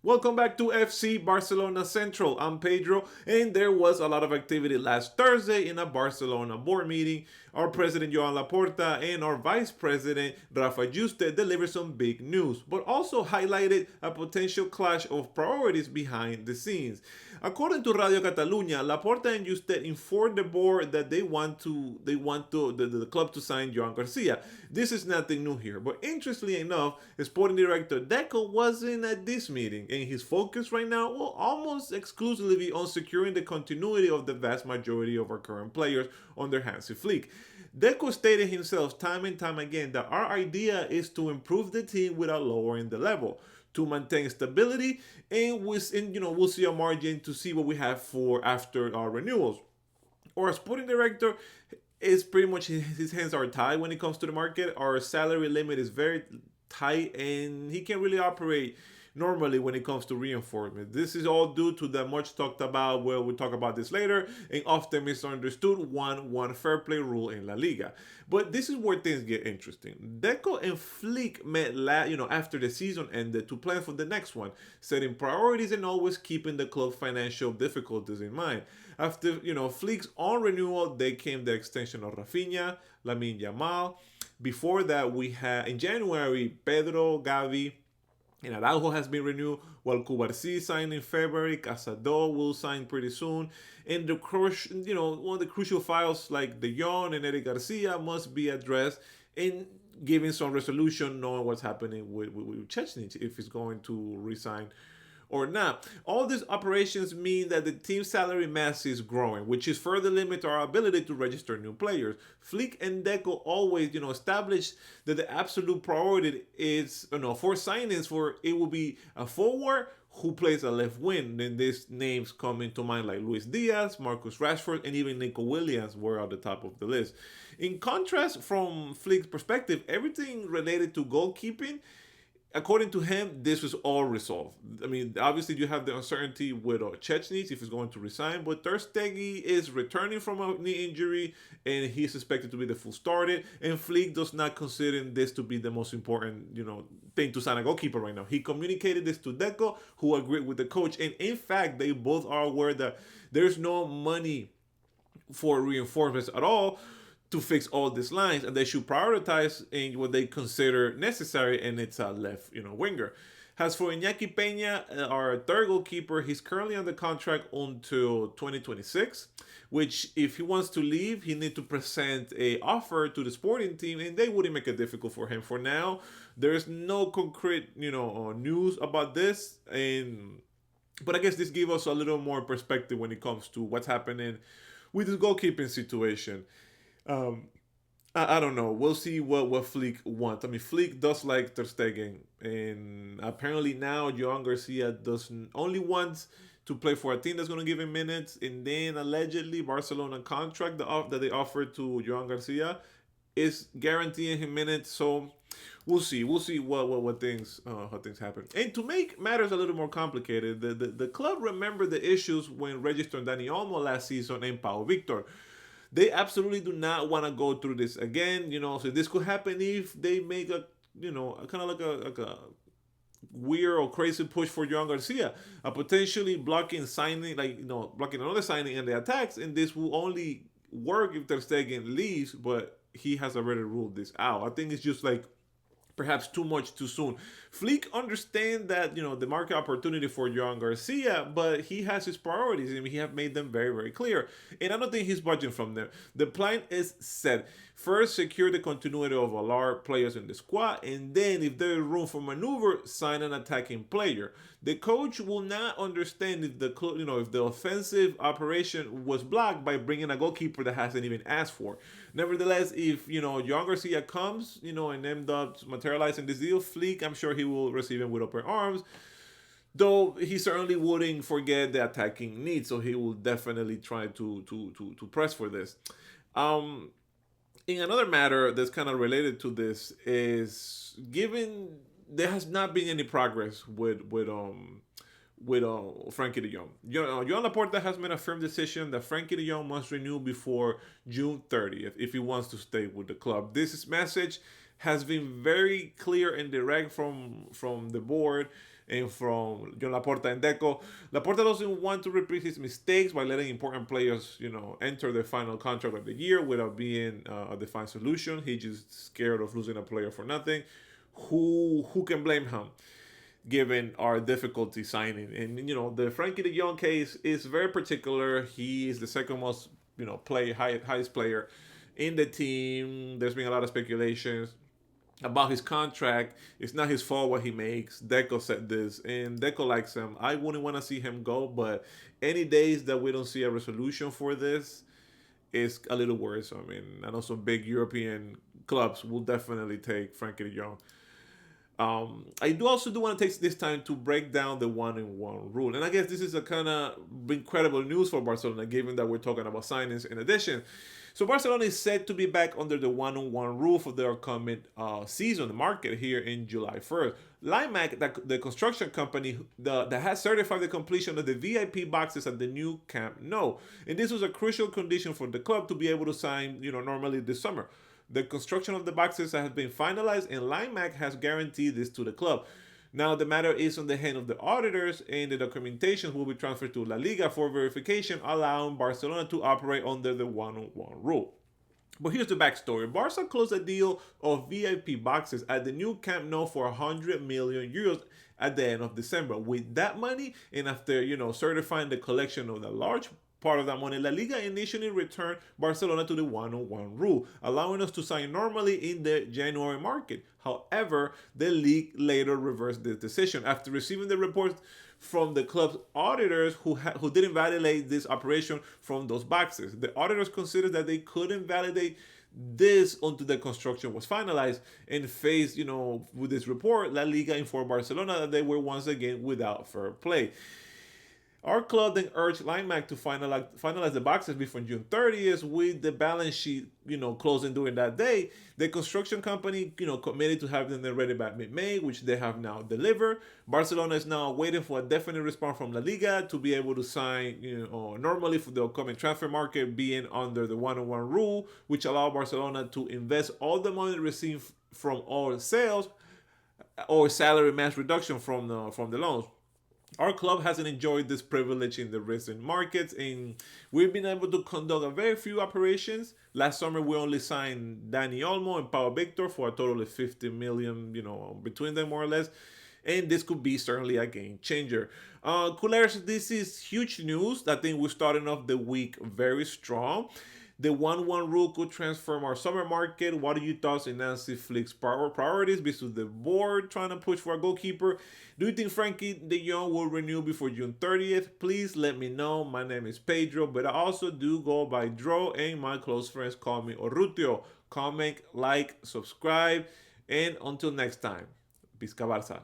Welcome back to FC Barcelona Central. I'm Pedro, and there was a lot of activity last Thursday in a Barcelona board meeting. Our president Joan Laporta and our vice president Rafa Juste delivered some big news, but also highlighted a potential clash of priorities behind the scenes. According to Radio Catalunya, Laporta and Juste informed the board that they want the club to sign Joan Garcia. This is nothing new here, but interestingly enough, sporting director Deco wasn't at this meeting, and his focus right now will almost exclusively be on securing the continuity of the vast majority of our current players under Hansi Flick. Deco stated himself time and time again that our idea is to improve the team without lowering the level, to maintain stability, and we'll see a margin to see what we have for after our renewals. Our sporting director is pretty much his hands are tied when it comes to the market. Our salary limit is very tight, and he can really operate normally when it comes to reinforcement. This is all due to the much talked about, well, we'll talk about this later, and often misunderstood one fair play rule in La Liga. But this is where things get interesting. Deco and Flick met after the season ended to plan for the next one, setting priorities and always keeping the club's financial difficulties in mind. After Flick's on renewal, they came the extension of Rafinha, Lamine Yamal. Before that, we had in January Pedro, Gavi, and Araujo has been renewed, while Cubarsí signed in February. Casado will sign pretty soon. And one of the crucial files like De Jong and Eric Garcia must be addressed in giving some resolution, knowing what's happening with Chechny, if he's going to resign or not. All these operations mean that the team's salary mass is growing, which is further limit our ability to register new players. Flick and Deco always, established that the absolute priority is, for signings, for it will be a forward who plays a left wing. Then these names come into mind like Luis Diaz, Marcus Rashford, and even Nico Williams were at the top of the list. In contrast, from Flick's perspective, everything related to goalkeeping, according to him, this was all resolved. I mean, obviously you have the uncertainty with Chechny if he's going to resign, but Ter Stegen is returning from a knee injury and he's expected to be the full starter. And Flick does not consider this to be the most important, thing to sign a goalkeeper right now. He communicated this to Deco, who agreed with the coach, and in fact, they both are aware that there's no money for reinforcements at all to fix all these lines, and they should prioritize in what they consider necessary, and it's a left, winger. As for Iñaki Peña, our third goalkeeper, he's currently under contract until 2026, which if he wants to leave, he needs to present a offer to the sporting team, and they wouldn't make it difficult for him. For now, there's no concrete, news about this, but I guess this gives us a little more perspective when it comes to what's happening with this goalkeeping situation. Um, I don't know. We'll see what Flick wants. I mean, Flick does like Ter Stegen, and apparently now Joan Garcia doesn't only wants to play for a team that's going to give him minutes, and then allegedly Barcelona contract that they offered to Joan Garcia is guaranteeing him minutes. So we'll see. We'll see what things how things happen. And to make matters a little more complicated, the club remembered the issues when registering Dani Olmo last season and Pau Victor. They absolutely do not want to go through this again. So this could happen if they make a kind of like a weird or crazy push for Joan Garcia, potentially blocking signing, blocking another signing in the attacks, and this will only work if Ter Stegen leaves, but he has already ruled this out. I think it's just like perhaps too much too soon. Flick understand that the market opportunity for Joan Garcia, but he has his priorities and he have made them very very clear. And I don't think he's budging from there. The plan is set. First, secure the continuity of all our players in the squad, and then if there is room for maneuver, sign an attacking player. The coach will not understand if if the offensive operation was blocked by bringing a goalkeeper that hasn't even asked for. Nevertheless, if Joan Garcia comes, and ends up materializing this deal, Flick, I'm sure he will receive him with open arms. Though he certainly wouldn't forget the attacking needs, so he will definitely try to press for this. In another matter that's kind of related to this is given there has not been any progress with Frankie de Jong. Joan Laporta has made a firm decision that Frankie de Jong must renew before June 30th if he wants to stay with the club. This message has been very clear and direct from the board. and from John Laporta and Deco. Laporta doesn't want to repeat his mistakes by letting important players, enter the final contract of the year without being a defined solution. He's just scared of losing a player for nothing. Who can blame him? Given our difficulty signing. And the Frankie de Jong case is very particular. He is the second most highest player in the team. There's been a lot of speculations about his contract. It's not his fault what he makes. Deco said this, and Deco likes him. I wouldn't want to see him go, but any days that we don't see a resolution for this is a little worrisome. I mean, I know some big European clubs will definitely take Frankie de Jong. I do want to take this time to break down the 1-in-1 rule, and I guess this is a kind of incredible news for Barcelona, given that we're talking about signings in addition. So Barcelona is set to be back under the 1-on-1 rule for their upcoming season, the market here in July 1st. Limac, the construction company that has certified the completion of the VIP boxes at the new Camp Nou, and this was a crucial condition for the club to be able to sign, normally this summer. The construction of the boxes has been finalized, and Limac has guaranteed this to the club. Now, the matter is on the hand of the auditors, and the documentation will be transferred to La Liga for verification, allowing Barcelona to operate under the 1-on-1 rule. But here's the backstory. Barca closed a deal of VIP boxes at the new Camp Nou for 100 million euros at the end of December. With that money, and after certifying the collection of the large part of that money, La Liga initially returned Barcelona to the 1-on-1 rule, allowing us to sign normally in the January market. However, the league later reversed this decision after receiving the reports from the club's auditors who didn't validate this operation from those boxes. The auditors considered that they couldn't validate this until the construction was finalized, and faced, with this report, La Liga informed Barcelona that they were once again without fair play. Our club then urged Limac to finalize the boxes before June 30th, with the balance sheet, closing during that day. The construction company, committed to having them ready by mid-May, which they have now delivered. Barcelona is now waiting for a definite response from La Liga to be able to sign, normally for the upcoming transfer market, being under the 1-on-1 rule, which allow Barcelona to invest all the money received from all sales or salary match reduction from the loans. Our club hasn't enjoyed this privilege in the recent markets, and we've been able to conduct a very few operations. Last summer, we only signed Dani Olmo and Pau Victor for a total of 50 million, between them more or less. And this could be certainly a game changer. Coolers, this is huge news. I think we're starting off the week very strong. The 1-1 rule could transform our summer market. What are your thoughts in Nancy Flick's priorities versus the board trying to push for a goalkeeper? Do you think Frankie de Jong will renew before June 30th? Please let me know. My name is Pedro, but I also do go by Dro, and my close friends call me Orrutio. Comment, like, subscribe, and until next time, Pisca Barça.